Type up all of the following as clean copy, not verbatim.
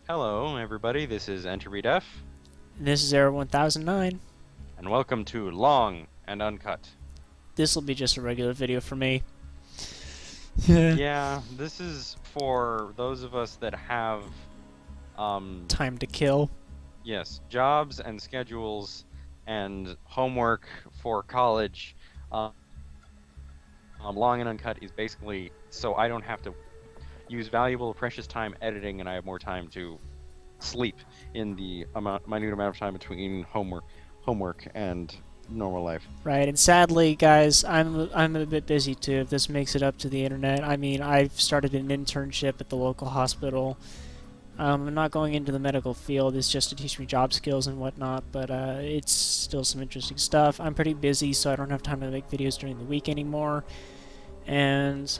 Hello, everybody. This is EnterBDef, This is Era 1009. and welcome to Long and Uncut. This will be just a regular video for me. Time Yeah, this is for those of us that have, um, to kill. yes, jobs and schedules and homework for college. Um, Long and Uncut is basically so I don't have to use valuable, precious time editing, and I have more time to sleep in the minute amount of time between homework and normal life. Right, and sadly, guys, I'm a bit busy too. If this makes it up to the internet, I mean, I've started an internship at the local hospital. I'm not going into the medical field. It's just to teach me job skills and whatnot, but it's still some interesting stuff. I'm pretty busy, so I don't have time to make videos during the week anymore. And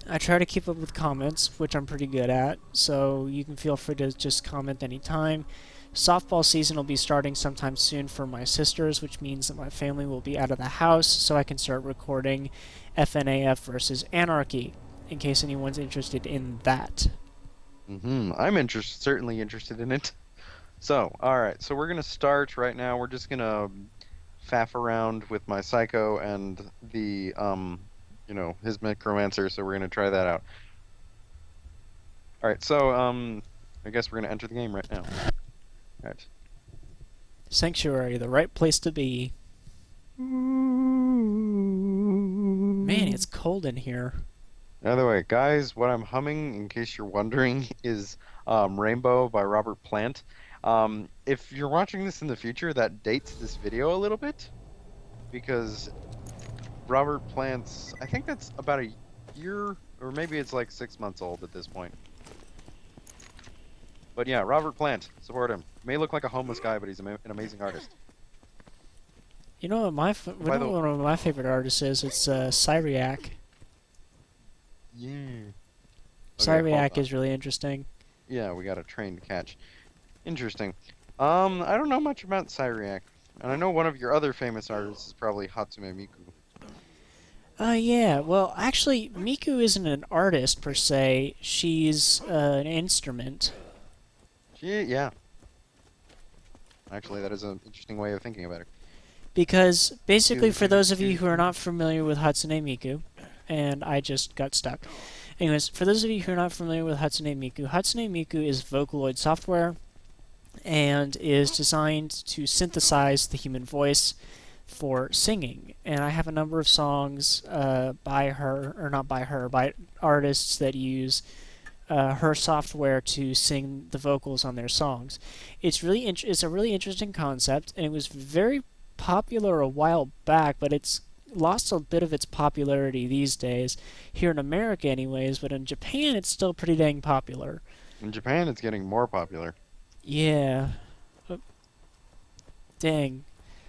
I try to keep up with comments, which I'm pretty good at, so you can feel free to just comment anytime. Softball season will be starting sometime soon for my sisters, which means that my family will be out of the house, so I can start recording FNAF versus Anarchy, in case anyone's interested in that. I'm certainly interested in it. So, all right. So we're gonna start right now. We're just gonna faff around with my Psycho and the his Necromancer. So we're gonna try that out. All right. So I guess we're gonna enter the game right now. All right. Sanctuary, the right place to be. Man, it's cold in here. By the way, guys, what I'm humming, in case you're wondering, is Rainbow by Robert Plant. If you're watching this in the future, that dates this video a little bit because Robert Plant's, I think that's about a year, or maybe it's like 6 months old at this point. But yeah, Robert Plant, support him. May look like a homeless guy, but he's an amazing artist. You know what one of my favorite artists is? It's Cyriac. Yeah. Okay, Cyriac is really interesting. Yeah, we got a train to catch. Interesting. I don't know much about Cyriac, and I know one of your other famous artists is probably Hatsume Miku. Yeah. Well, actually, Miku isn't an artist per se. She's an instrument. Yeah. Actually, that is an interesting way of thinking about it. Because basically, for those of you who are not familiar with Hatsune Miku, and I just got stuck. Anyways, for those of you who are not familiar with Hatsune Miku is Vocaloid software and is designed to synthesize the human voice for singing. And I have a number of songs by her, or not by her, by artists that use her software to sing the vocals on their songs. It's it's a really interesting concept, and it was very popular a while back, but it's lost a bit of its popularity these days here in America, anyways. But in Japan, it's still pretty dang popular. In Japan, it's getting more popular. Yeah. Dang.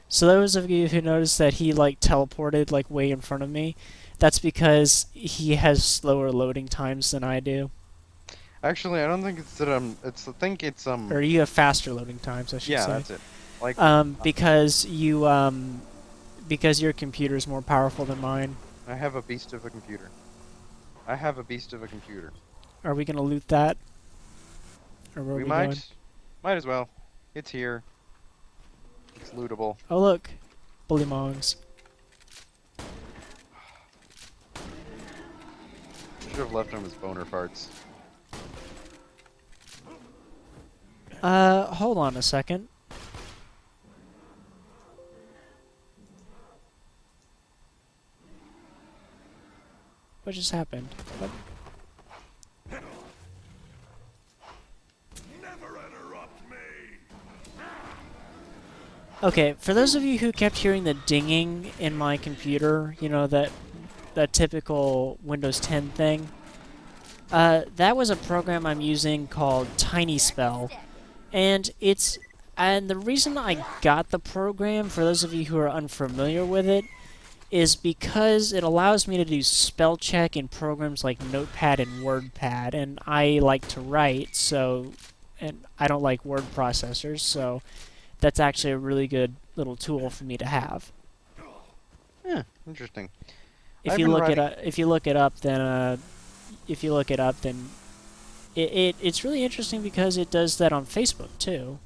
So those of you who noticed that he like teleported like way in front of me, that's because he has slower loading times than I do. Actually, I don't think it's that I think it's Or you have faster loading times, I should yeah, say. that's it. Like Because your computer is more powerful than mine. I have a beast of a computer. I have a beast of a computer. Are we gonna loot that? Or where are We we might going? might as well. It's here. It's lootable. Oh look, bullymongs. Should have left him as boner farts. Hold on a second. What just happened? What? Okay, for those of you who kept hearing the dinging in my computer, you know, that typical Windows 10 thing, that was a program I'm using called TinySpell. And the reason I got the program, for those of you who are unfamiliar with it, is because it allows me to do spell check in programs like Notepad and WordPad, and I like to write, and I don't like word processors, so that's actually a really good little tool for me to have. Yeah, interesting. If you look it up, then it's really interesting because it does that on Facebook too.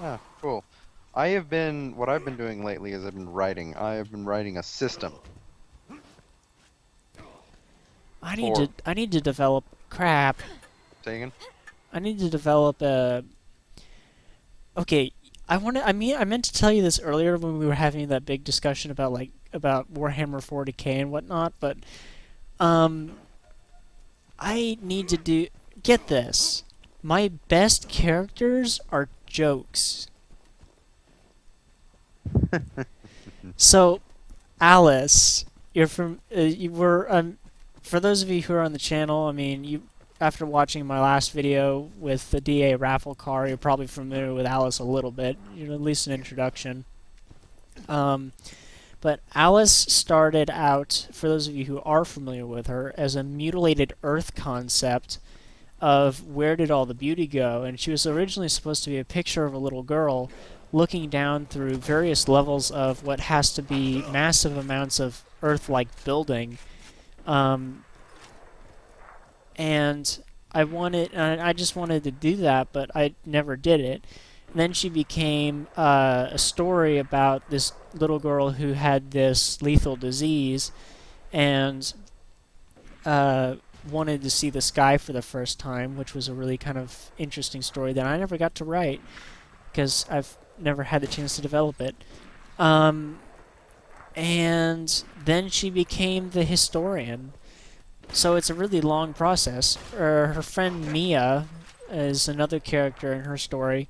Yeah, cool. What I've been doing lately is I've been writing. I have been writing a system for, I need to develop crap. saying, I need to develop a. Okay, I meant to tell you this earlier when we were having that big discussion about about Warhammer 40K and whatnot, but um, I need to do. Get this. My best characters are jokes. So, Alice, you're from. You were. For those of you who are on the channel, I mean, you after watching my last video with the DA raffle car, you're probably familiar with Alice a little bit. You know, at least an introduction. Um, but Alice started out, for those of you who are familiar with her, as a mutilated Earth concept of where did all the beauty go, and she was originally supposed to be a picture of a little girl looking down through various levels of what has to be massive amounts of Earth-like building, and I just wanted to do that, but I never did it. And then she became a story about this little girl who had this lethal disease, and wanted to see the sky for the first time, which was a really kind of interesting story that I never got to write because I've never had the chance to develop it. And then she became the historian. So it's a really long process. Her friend Mia is another character in her story,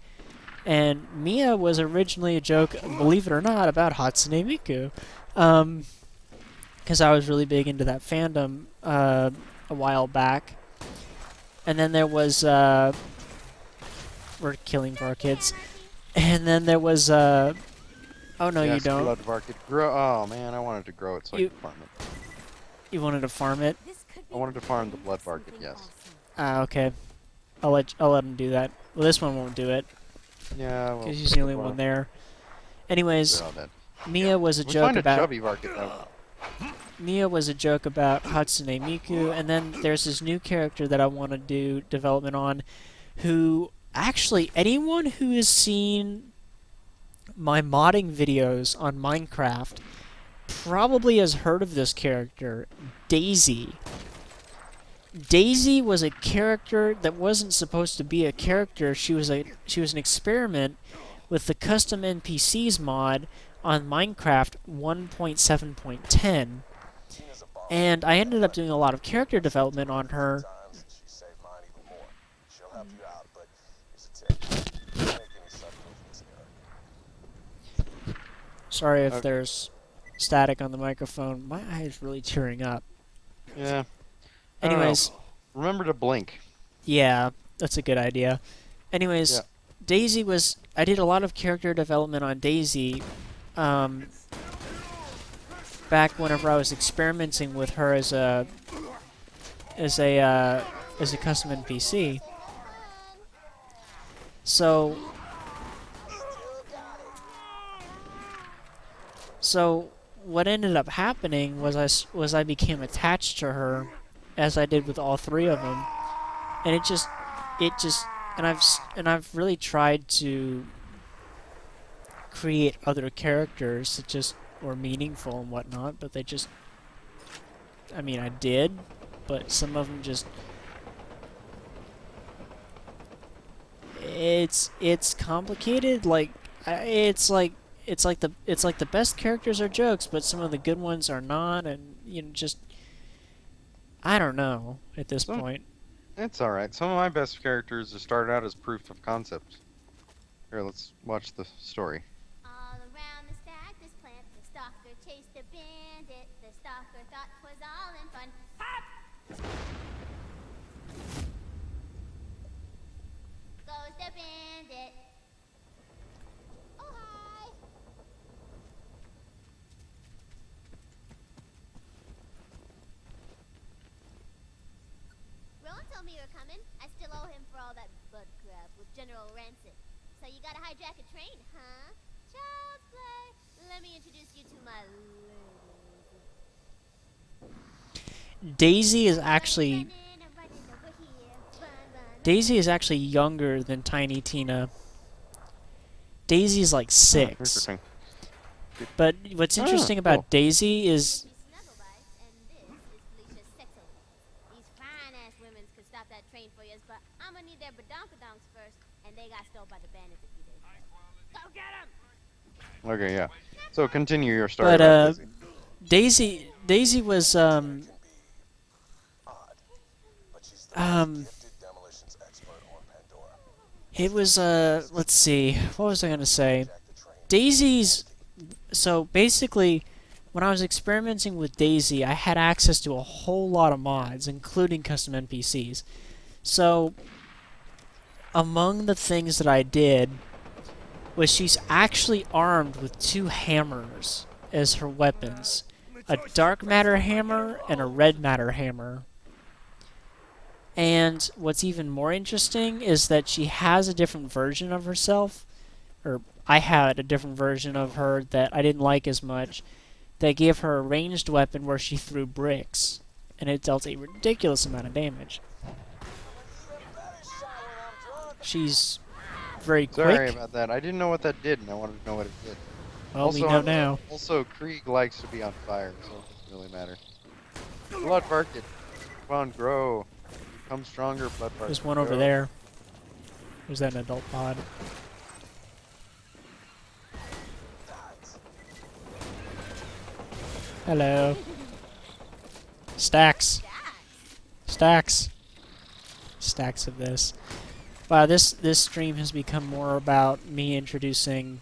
and Mia was originally a joke, believe it or not, about Hatsune Miku. Because I was really big into that fandom a while back. And then there was we're killing our kids. And then there was oh no, yes, you don't. Bloodvark. Oh man, I wanted to grow it so I You could farm it. you wanted to farm it? I wanted to farm the Bloodvark, yes. Ah, okay. I'll let him do that. Well, this one won't do it Yeah, well, because he's the only one there. Anyways, they're all dead. Mia was a We joke find a about chubby Varket though. Mia was a joke about Hatsune Miku, and then there's this new character that I want to do development on, who actually anyone who has seen my modding videos on Minecraft probably has heard of this character, Daisy. Daisy was a character that wasn't supposed to be a character. She was an experiment with the custom NPCs mod on Minecraft 1.7.10. And I ended up doing a lot of character development on her. Sorry if there's static on the microphone. My eye is really tearing up. Yeah. I don't know. Anyways, Remember to blink. yeah, that's a good idea. Anyways, Yeah. Daisy was... I did a lot of character development on Daisy back whenever I was experimenting with her as a custom NPC. So what ended up happening was I became attached to her, as I did with all three of them, and it just and I've really tried to create other characters that just were meaningful and whatnot, but they just, I mean, I did, but some of them just, it's complicated. Like it's like the best characters are jokes, but some of the good ones are not, and you know, just I don't know at this point. It's alright. Some of my best characters have started out as proof of concept. Here, let's watch the story. All around the stack, this plant, the stalker chased a bandit. The stalker thought 'twas all in fun. Goes the bandit. Oh, hi. Rowan told me you were coming. I still owe him for all that bud crap with General Rancid. So you gotta hijack a train, huh? Child's play. Let me introduce you to my lady. Daisy is actually Daisy is actually younger than Tiny Tina. Daisy's like 6. Interesting. But what's Oh, interesting about cool. Daisy is Snuggle Bites, and this is Felicia's Sexo. These fine-ass women's could stop that train for you, but I'ma need their badonkadonks first, and they got stole by the bandits a few days ago. Go get 'em! Okay, yeah. So continue your story But, about Daisy. Daisy was it was let's see, what was I gonna say? Daisy's so basically when I was experimenting with Daisy, I had access to a whole lot of mods, including custom NPCs. So among the things that I did was she's actually armed with 2 hammers as her weapons. A dark matter hammer and a red matter hammer. And what's even more interesting is that she has a different version of herself, or I had a different version of her that I didn't like as much, that gave her a ranged weapon where she threw bricks, and it dealt a ridiculous amount of damage. She's very quick. Sorry about that. I didn't know what that did, and I wanted to know what it did. Well, we know now. Also, Krieg likes to be on fire, so it doesn't really matter. Blood Varkid. Come on, grow. Become stronger, Blood Varkid. There's one over grow. there. There's that adult pod. Hello. Stacks. Stacks. Stacks of this. Wow, this stream has become more about me introducing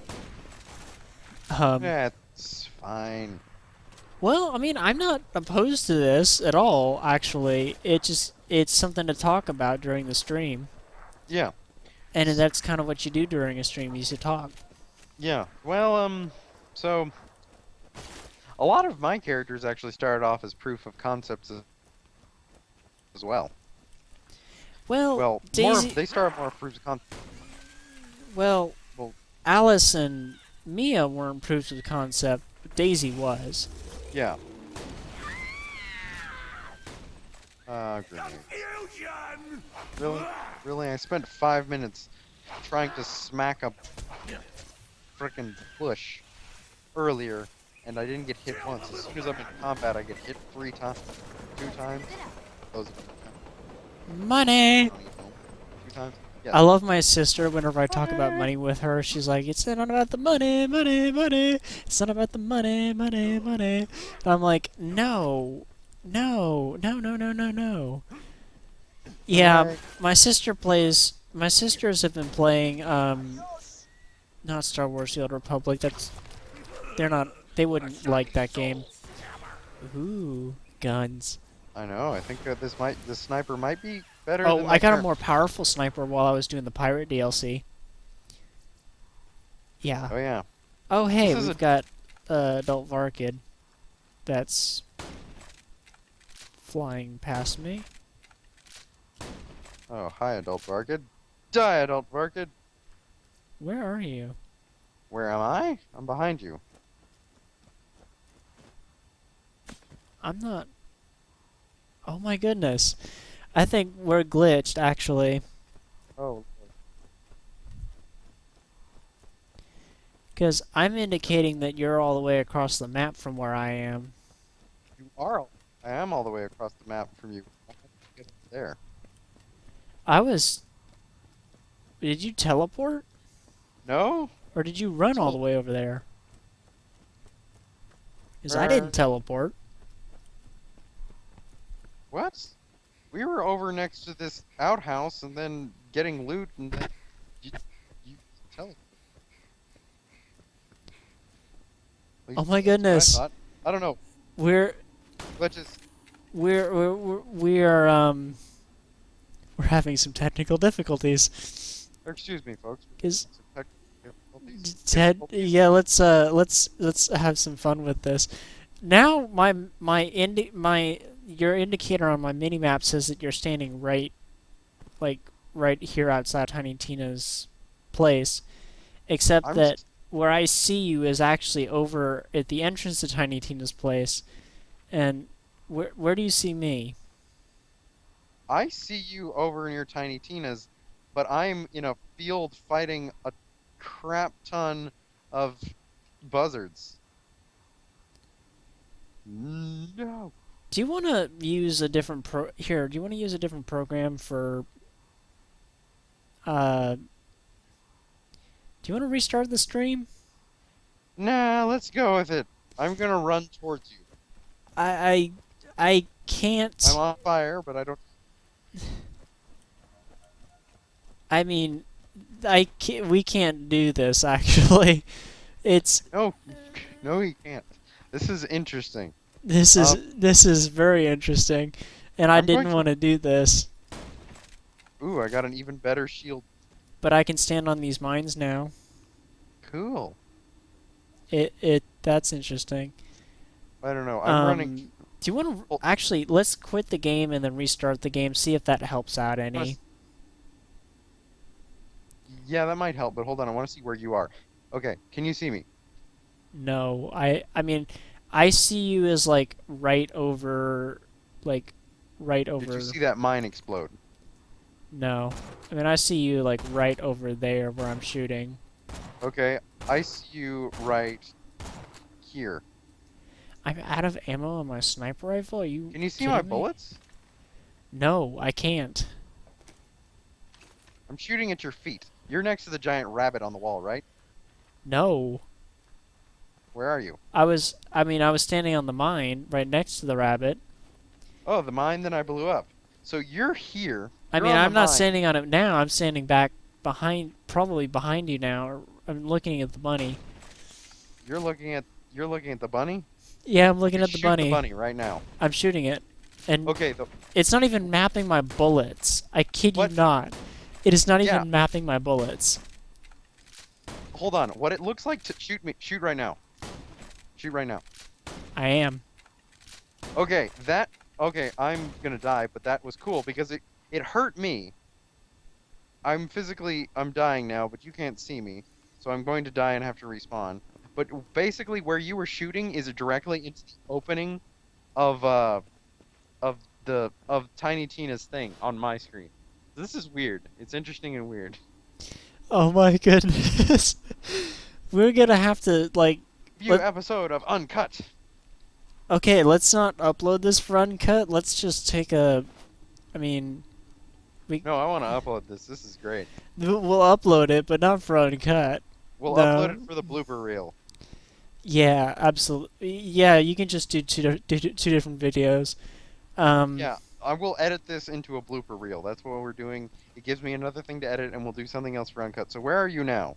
Yeah, it's fine. well, I mean, I'm not opposed to this at all, actually. It's something to talk about during the stream. Yeah. And that's kind of what you do during a stream, you should talk. Yeah. Well, so a lot of my characters actually started off as proof of concepts as well. Well, Well, they started more proof of concept. well, Well- Alice and Mia weren't proofs of concept, but Daisy was. Yeah. Grenade. Really? Really? I spent 5 minutes trying to smack a frickin' bush earlier, and I didn't get hit once. As soon as I'm in combat, I get hit 2 times. Those Money! 2 times? I love my sister whenever I talk about money with her. She's like, it's not about the money, money, money. It's not about the money, money, money. And I'm like, no. No. No, no, no, no, no. Yeah, Alright. my sisters have been playing, not Star Wars The Old Republic. They wouldn't like that game. Ooh, guns. I know. I think this sniper might be better. Oh, than I my got a current- more powerful sniper while I was doing the pirate DLC. Yeah. Oh yeah. Oh, hey, This is we've got Adult Varkid that's flying past me. Oh, hi, Adult Varkid. Die, Adult Varkid. Where are you? Where am I? I'm behind you. I'm not... Oh my goodness. I think we're glitched, actually. Oh. Because I'm indicating that you're all the way across the map from where I am. You are. I am all the way across the map from you. Get there. I was... Did you teleport? No? Or did you run all the way over there? Because I didn't teleport. What? We were over next to this outhouse and then getting loot and then you tell it. At Oh least my that's what I goodness. thought. I don't know. We're Glitches. we're having some technical difficulties. Excuse me, folks. Is Some technical difficulties. Ted? Difficulties. Yeah, let's have some fun with this. Now your indicator on my mini map says that you're standing right here outside Tiny Tina's place, except I'm that s- where I see you is actually over at the entrance to Tiny Tina's place. And where do you see me? I see you over in your Tiny Tina's, but I'm in a field fighting a crap ton of buzzards. No. Do you want to use a different here? Do you want to use a different program for? Uh, do you want to restart the stream? Nah, let's go with it. I'm gonna run towards you. I can't. I'm on fire, but I don't. I mean, I can't, we can't do this actually. It's No, no, he can't. This is interesting. this is very interesting, and I I'm going didn't to- want to do this, Ooh, I got an even better shield. but I can stand on these mines now. Cool. That's interesting. I don't know. I'm running. Do you want Well- to actually let's quit the game and then restart the game? See if that helps out any. Let's- Yeah, that might help, but hold on. I want to see where you are. Okay, can you see me? No, I mean, I see you as like right over. Did you see that mine explode? No, I mean I see you like right over there where I'm shooting. Okay, I see you right here. I'm out of ammo on my sniper rifle. Are you? Can you see kidding my me? bullets? No, I can't. I'm shooting at your feet. You're next to the giant rabbit on the wall, right? No, Where are you? I was standing on the mine right next to the rabbit. Oh, the mine that I blew up. So you're here. I You're mean, on the I'm not mine. standing on it now. I'm standing back behind, probably behind you now. Or I'm looking at the bunny. You're looking at the bunny. Yeah, I'm looking You at the shoot bunny. the bunny right now. I'm shooting it, and Okay. it's not even mapping my bullets. I kid What? you not. It is not Yeah. even mapping my bullets. Hold on. What it looks like to shoot me. Shoot right now. Shoot right now. I am. Okay. Okay. I'm gonna die, but that was cool because it hurt me. I'm dying now, but you can't see me, so I'm going to die and have to respawn. But basically, where you were shooting is directly into the opening of Tiny Tina's thing on my screen. This is weird. It's interesting and weird. Oh my goodness. We're gonna have to like. View What- episode of Uncut. Okay, let's not upload this for uncut. Let's just take a. I mean, No, I want to upload this. This is great. we'll upload it, but not for uncut. We'll No. upload it for the blooper reel. Yeah, absolutely. Yeah, you can just do two different videos. Yeah, I will edit this into a blooper reel. That's what we're doing. It gives me another thing to edit, and we'll do something else for Uncut. So where are you now?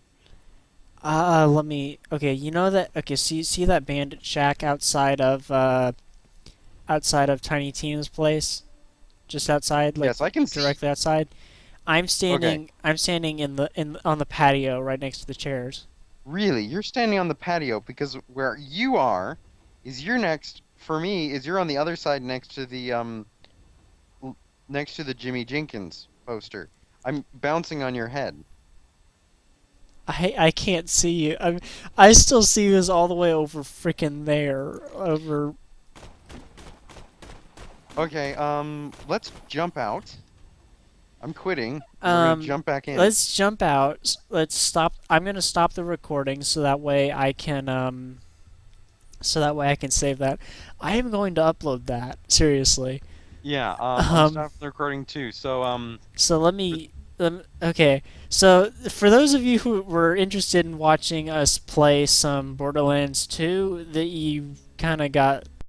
Let me. Okay, you know that. Okay, see that bandit shack outside of Tiny Tina's place, just outside, like Yes, I can see. directly outside. I'm standing. I'm standing on the patio right next to the chairs. Really, you're standing on the patio because where you are is you're next. For me, is you're on the other side next to the next to the Jimmy Jenkins poster. I'm bouncing on your head. I can't see you. I still see you as all the way over freaking there. Over. Okay, let's jump out. I'm quitting. We're gonna jump back in. Let's jump out. Let's stop. I'm gonna stop the recording so that way I can save that. I am going to upload that seriously. Yeah, I'm stopping the recording too. So So let me. Okay. So for those of you who were interested in watching us play some Borderlands 2, that you kind of got